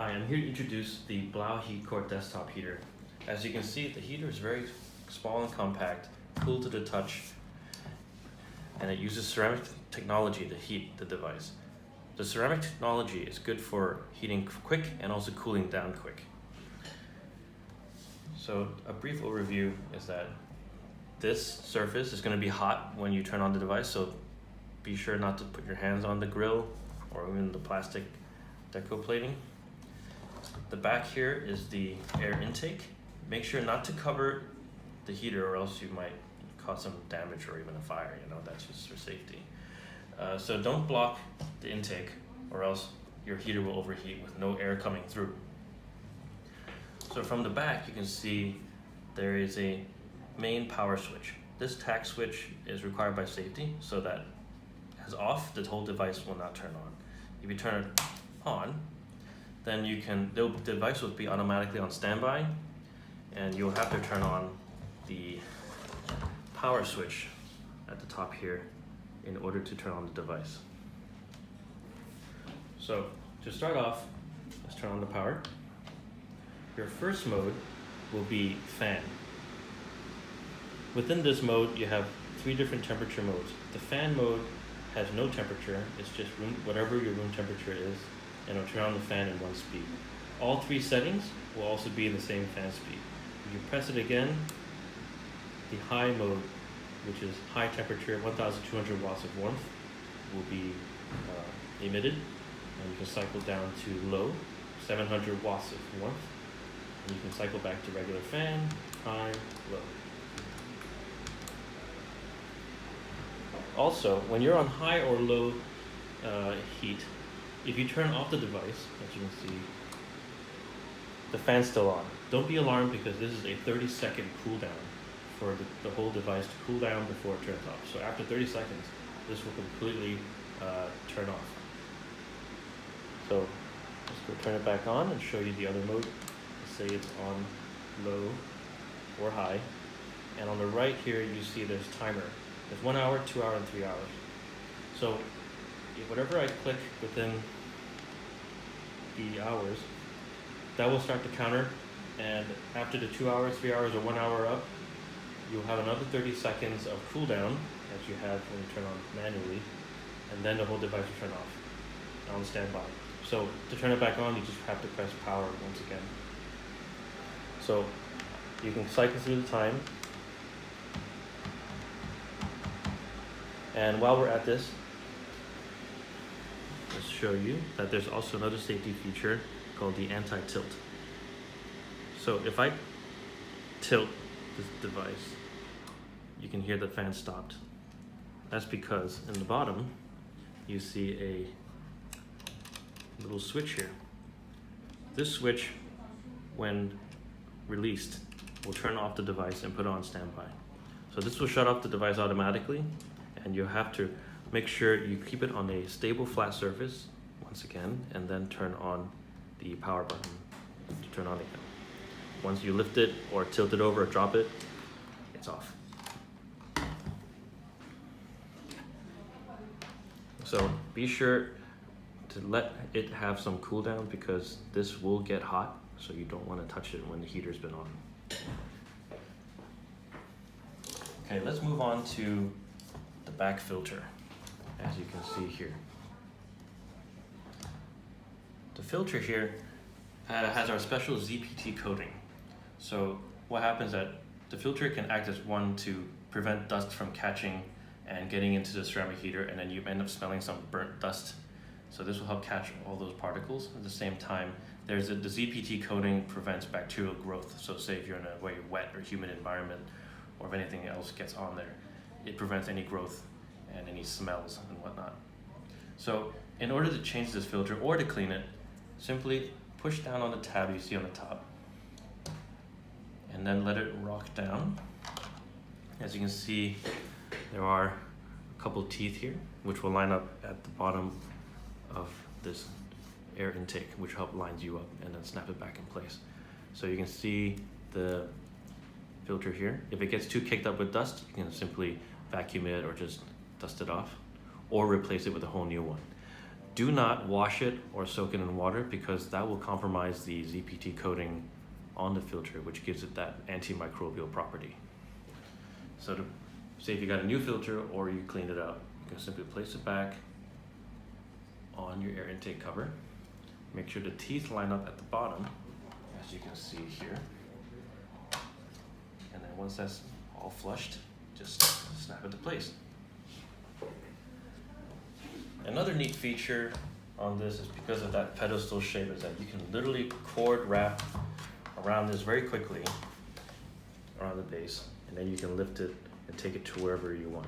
Hi, I'm here to introduce the HeatCore desktop heater. As you can see, the heater is very small and compact, cool to the touch, and it uses ceramic technology to heat the device. The ceramic technology is good for heating quick and also cooling down quick. So a brief overview is that this surface is going to be hot when you turn on the device, so be sure not to put your hands on the grill or even the plastic deco plating. The back here is the air intake. Make sure not to cover the heater or else you might cause some damage or even a fire, that's just for safety. So don't block the intake or else your heater will overheat with no air coming through. So from the back you can see there is a main power switch. This tach switch is required by safety, so that as off, the whole device will not turn on. If you turn it on, then the device will be automatically on standby, and you'll have to turn on the power switch at the top here in order to turn on the device. So to start off, let's turn on the power. Your first mode will be fan. Within this mode, you have 3 different temperature modes. The fan mode has no temperature, it's just whatever your room temperature is, and it'll turn on the fan in one speed. All 3 settings will also be in the same fan speed. If you press it again, the high mode, which is high temperature, 1200 watts of warmth, will be emitted, and you can cycle down to low, 700 watts of warmth, and you can cycle back to regular fan, high, low. Also, when you're on high or low heat, if you turn off the device, as you can see, the fan's still on. Don't be alarmed because this is a 30-second cool down for the whole device to cool down before it turns off. So after 30 seconds, this will completely turn off. So let's go turn it back on and show you the other mode. Let's say it's on low or high. And on the right here, you see there's timer. There's 1 hour, 2 hours, and 3 hours. So whatever I click within the hours, that will start the counter, and after the 2 hours, 3 hours, or 1 hour up, you'll have another 30 seconds of cool down as you have when you turn on manually, and then the whole device will turn off on standby. So to turn it back on, you just have to press power once again. So you can cycle through the time. And while we're at this, let's show you that there's also another safety feature called the anti-tilt. So if I tilt this device, you can hear the fan stopped. That's because in the bottom, you see a little switch here. This switch, when released, will turn off the device and put it on standby. So this will shut off the device automatically, and you have to make sure you keep it on a stable flat surface once again, and then turn on the power button to turn on again. Once you lift it or tilt it over or drop it, it's off. So be sure to let it have some cool down because this will get hot, so you don't want to touch it when the heater's been on. Okay, let's move on to the back filter, as you can see here. The filter here has our special ZPT coating. So what happens is that the filter can act as one to prevent dust from catching and getting into the ceramic heater, and then you end up smelling some burnt dust. So this will help catch all those particles. At the same time, the ZPT coating prevents bacterial growth. So say if you're in a very wet or humid environment, or if anything else gets on there, it prevents any growth and any smells and whatnot. So in order to change this filter or to clean it, simply push down on the tab you see on the top and then let it rock down. As you can see, there are a couple teeth here which will line up at the bottom of this air intake, which help lines you up and then snap it back in place. So you can see the filter here. If it gets too caked up with dust, you can simply vacuum it or just dust it off, or replace it with a whole new one. Do not wash it or soak it in water because that will compromise the ZPT coating on the filter, which gives it that antimicrobial property. So to say if you got a new filter or you cleaned it out, you can simply place it back on your air intake cover. Make sure the teeth line up at the bottom, as you can see here. And then once that's all flushed, just snap it to place. Another neat feature on this is because of that pedestal shape is that you can literally cord wrap around this very quickly around the base, and then you can lift it and take it to wherever you want.